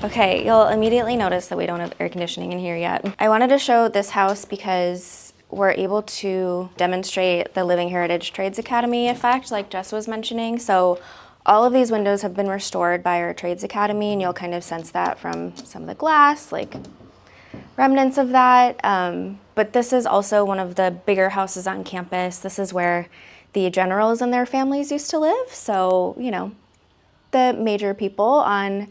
Okay, you'll immediately notice that we don't have air conditioning in here yet. I wanted to show this house because we're able to demonstrate the Living Heritage Trades Academy effect, like Jess was mentioning. So all of these windows have been restored by our Trades Academy, and you'll kind of sense that from some of the glass, like remnants of that. But this is also one of the bigger houses on campus. This is where the generals and their families used to live. So, you know, the major people on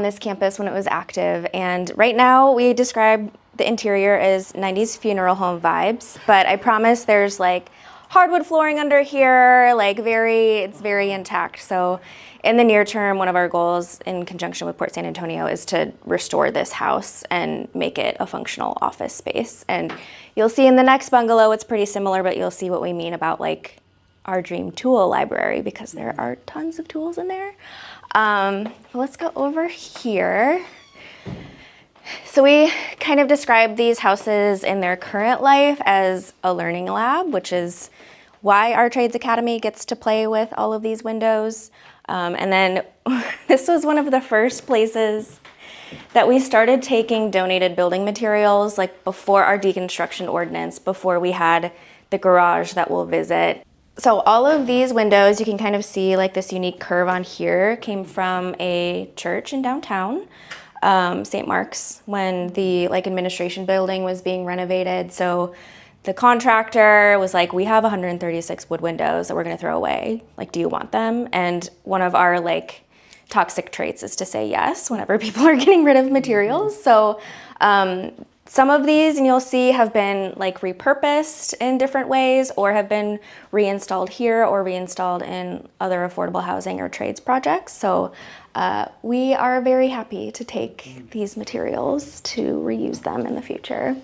this campus when it was active. And right now we describe the interior as 90s funeral home vibes, but I promise there's like hardwood flooring under here, like it's very intact. So in the near term, one of our goals in conjunction with Port San Antonio is to restore this house and make it a functional office space. And you'll see in the next bungalow, it's pretty similar, but you'll see what we mean about like our dream tool library, because there are tons of tools in there. Let's go over here. So we kind of describe these houses in their current life as a learning lab, which is why our Trades Academy gets to play with all of these windows. And then this was one of the first places that we started taking donated building materials, like before our deconstruction ordinance, before we had the garage that we'll visit. So all of these windows, you can kind of see like this unique curve on here, came from a church in downtown, St. Mark's, when the like administration building was being renovated. So the contractor was like, we have 136 wood windows that we're gonna throw away. Like, do you want them? And one of our like toxic traits is to say yes whenever people are getting rid of materials. So some of these, and you'll see, have been like repurposed in different ways or have been reinstalled here or reinstalled in other affordable housing or trades projects. So we are very happy to take these materials to reuse them in the future.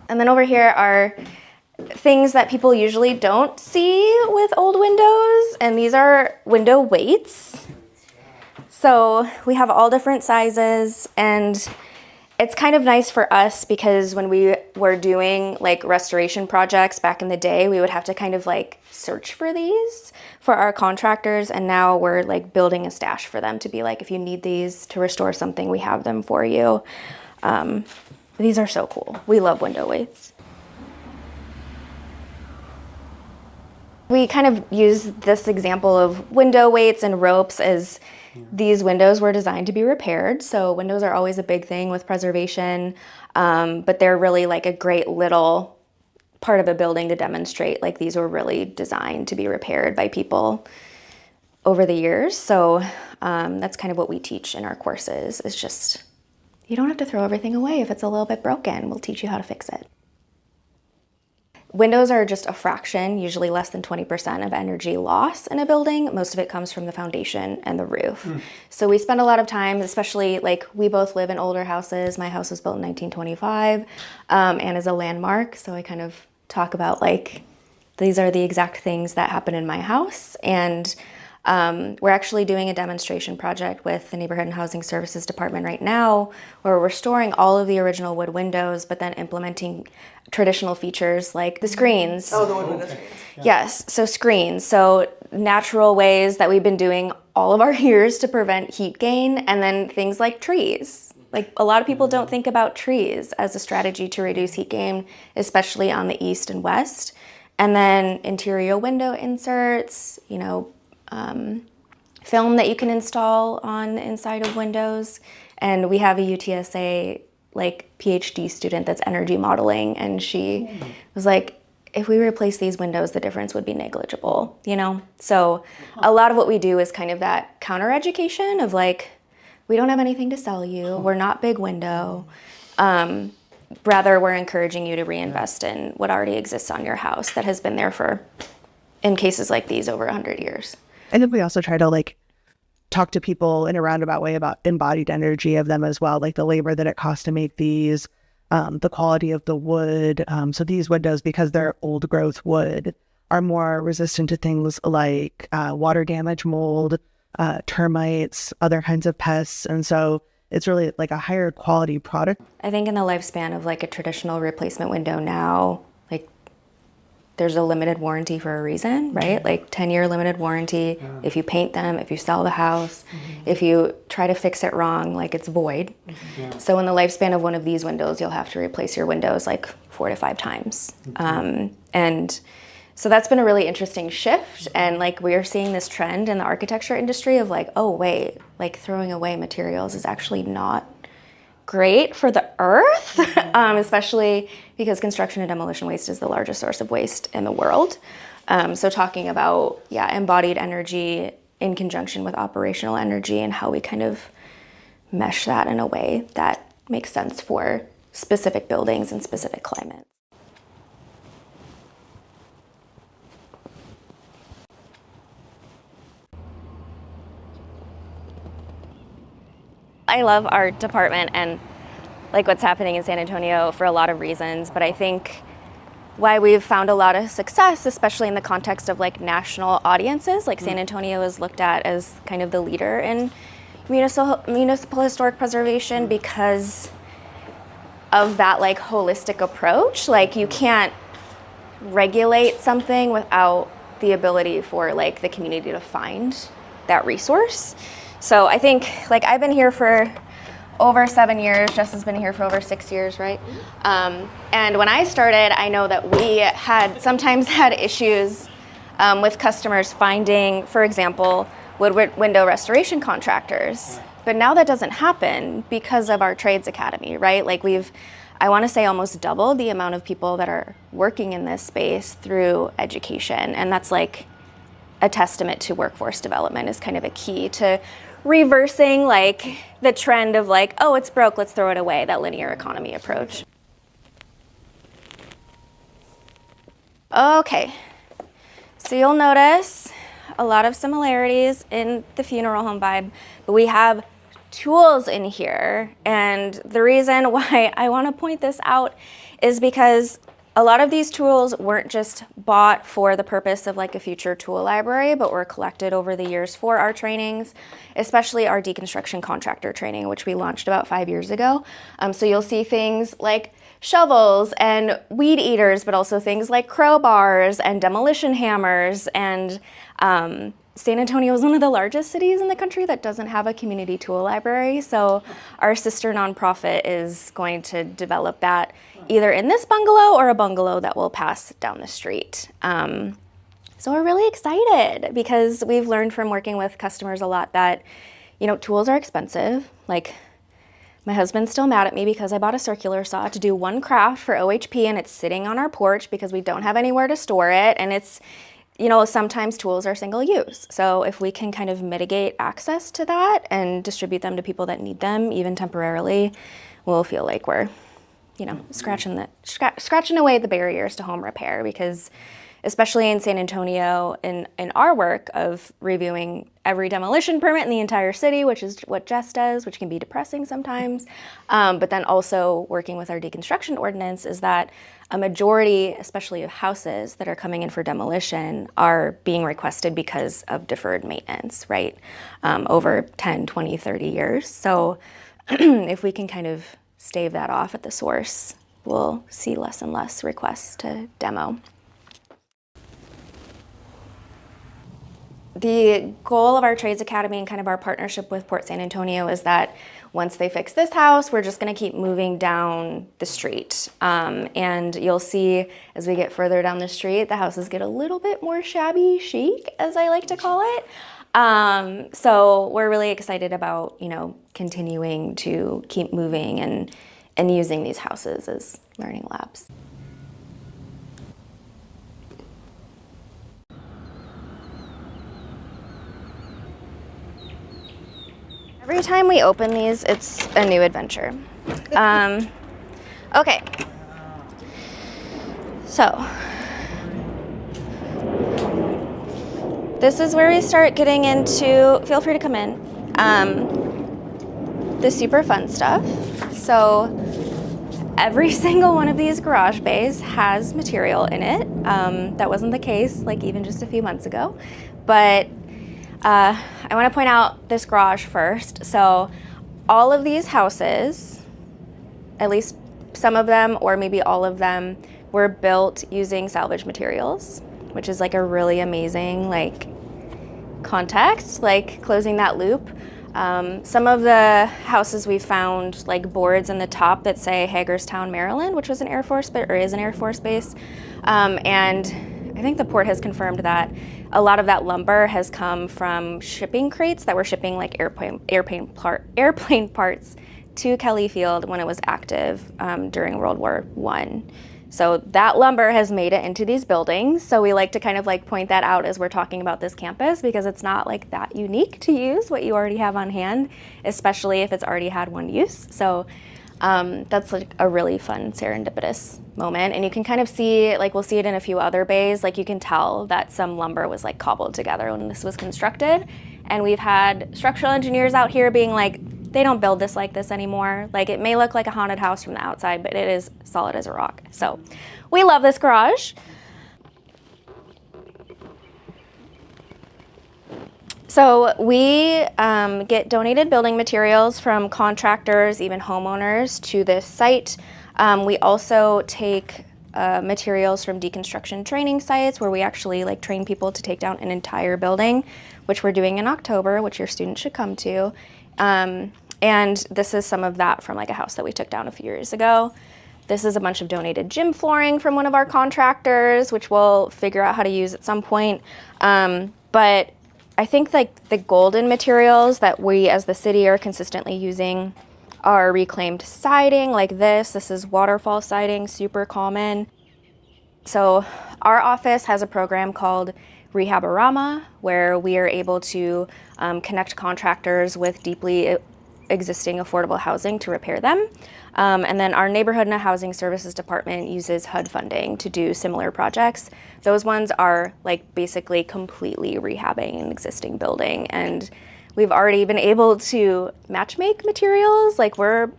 And then over here are things that people usually don't see with old windows, and these are window weights. So we have all different sizes, and it's kind of nice for us because when we were doing like restoration projects back in the day, we would have to kind of like search for these for our contractors, and now we're like building a stash for them to be like, if you need these to restore something, we have them for you. These are so cool. We love window weights. We kind of use this example of window weights and ropes as these windows were designed to be repaired. So windows are always a big thing with preservation, but they're really like a great little part of a building to demonstrate like these were really designed to be repaired by people over the years. So that's kind of what we teach in our courses, is just, you don't have to throw everything away if it's a little bit broken. We'll teach you how to fix it. Windows are just a fraction, usually less than 20% of energy loss in a building. Most of it comes from the foundation and the roof. So we spend a lot of time, especially like we both live in older houses. My house was built in 1925 and is a landmark. So I kind of talk about like, these are the exact things that happen in my house. And we're actually doing a demonstration project with the Neighborhood and Housing Services Department right now, where we're restoring all of the original wood windows, but then implementing traditional features like the screens. Oh, the wood window screens. Yeah. Yes, so screens. So natural ways that we've been doing all of our years to prevent heat gain, and then things like trees. Like a lot of people don't think about trees as a strategy to reduce heat gain, especially on the east and west. And then interior window inserts, you know, film that you can install on the inside of windows. And we have a UTSA like PhD student that's energy modeling, and she was like, if we replace these windows, the difference would be negligible, you know? So a lot of what we do is kind of that counter education of like, we don't have anything to sell you. We're not big window. Rather, we're encouraging you to reinvest in what already exists on your house that has been there for, in cases like these, over 100 years. And then we also try to like talk to people in a roundabout way about embodied energy of them as well, like the labor that it costs to make these, the quality of the wood. So these windows, because they're old growth wood, are more resistant to things like water damage, mold, termites, other kinds of pests. And so it's really like a higher quality product. I think in the lifespan of like a traditional replacement window now, like there's a limited warranty for a reason, right? Like 10-year limited warranty. If you paint them, if you sell the house, if you try to fix it wrong, like it's void. So in the lifespan of one of these windows, you'll have to replace your windows like 4 to 5 times. And so that's been a really interesting shift. And like we're seeing this trend in the architecture industry of like, oh wait, like throwing away materials is actually not great for the earth, especially because construction and demolition waste is the largest source of waste in the world. So talking about, embodied energy in conjunction with operational energy and how we kind of mesh that in a way that makes sense for specific buildings and specific climates. I love our department and like what's happening in San Antonio for a lot of reasons, but I think why we've found a lot of success, especially in the context of like national audiences, like San Antonio is looked at as kind of the leader in municipal historic preservation because of that like holistic approach. Like you can't regulate something without the ability for like the community to find that resource. So I think, like, I've been here for over 7 years. Jess has been here for over 6 years, right? And when I started, I know that we had sometimes had issues with customers finding, for example, wood window restoration contractors. But now that doesn't happen because of our trades academy, right? Like I want to say almost doubled the amount of people that are working in this space through education. And that's like a testament to workforce development is kind of a key to reversing like the trend of like, oh, it's broke, let's throw it away, that linear economy approach. Okay, so you'll notice a lot of similarities in the funeral home vibe, but we have tools in here. And the reason why I want to point this out is because a lot of these tools weren't just bought for the purpose of like a future tool library, but were collected over the years for our trainings, especially our deconstruction contractor training, which we launched about 5 years ago. So you'll see things like shovels and weed eaters, but also things like crowbars and demolition hammers. And San Antonio is one of the largest cities in the country that doesn't have a community tool library. So our sister nonprofit is going to develop that either in this bungalow or a bungalow that will pass down the street. So we're really excited because we've learned from working with customers a lot that, you know, tools are expensive. Like my husband's still mad at me because I bought a circular saw to do one craft for OHP and it's sitting on our porch because we don't have anywhere to store it. And it's, you know, sometimes tools are single use. So if we can kind of mitigate access to that and distribute them to people that need them, even temporarily, we'll feel like we're, you know, scratching away the barriers to home repair, because especially in San Antonio, in our work of reviewing every demolition permit in the entire city, which is what Jess does, which can be depressing sometimes, but then also working with our deconstruction ordinance is that a majority, especially of houses that are coming in for demolition, are being requested because of deferred maintenance, right? Over 10, 20, 30 years. So if we can kind of stave that off at the source, we'll see less and less requests to demo. The goal of our Trades Academy and kind of our partnership with Port San Antonio is that once they fix this house, we're just going to keep moving down the street. And you'll see as we get further down the street, the houses get a little bit more shabby chic, as I like to call it. So we're really excited about, you know, continuing to keep moving and using these houses as learning labs. Every time we open these, it's a new adventure. Okay, so this is where we start getting into, feel free to come in, the super fun stuff. So every single one of these garage bays has material in it. That wasn't the case like even just a few months ago, but I want to point out this garage first. So all of these houses, at least some of them or maybe all of them, were built using salvage materials, which is like a really amazing like context, like closing that loop. Some of the houses we found like boards in the top that say Hagerstown, Maryland, which was an Air Force or is an Air Force base. And I think the port has confirmed that a lot of that lumber has come from shipping crates that were shipping like airplane parts to Kelly Field when it was active during World War I. So that lumber has made it into these buildings. So we like to kind of like point that out as we're talking about this campus, because it's not like that unique to use what you already have on hand, especially if it's already had one use. So that's like a really fun serendipitous moment. And you can kind of see, like we'll see it in a few other bays, like you can tell that some lumber was like cobbled together when this was constructed. And we've had structural engineers out here being like, they don't build this like this anymore. Like it may look like a haunted house from the outside, but it is solid as a rock. So we love this garage. So we get donated building materials from contractors, even homeowners to this site. We also take materials from deconstruction training sites where we actually like train people to take down an entire building, which we're doing in October, which your students should come to. And this is some of that from like a house that we took down a few years ago. This is a bunch of donated gym flooring from one of our contractors, which we'll figure out how to use at some point. But I think like the golden materials that we as the city are consistently using are reclaimed siding like this. This is waterfall siding, super common. So our office has a program called Rehaborama, where we are able to connect contractors with deeply existing affordable housing to repair them. And then our Neighborhood and Housing Services Department uses HUD funding to do similar projects. Those ones are like basically completely rehabbing an existing building. And we've already been able to matchmake materials, like we're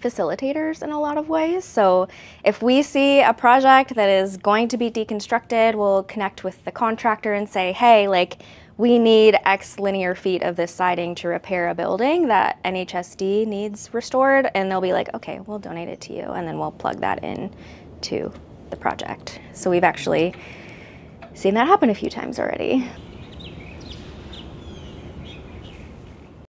facilitators in a lot of ways. So if we see a project that is going to be deconstructed, we'll connect with the contractor and say, hey, like we need X linear feet of this siding to repair a building that NHSD needs restored. And they'll be like, okay, we'll donate it to you. And then we'll plug that in to the project. So we've actually seen that happen a few times already.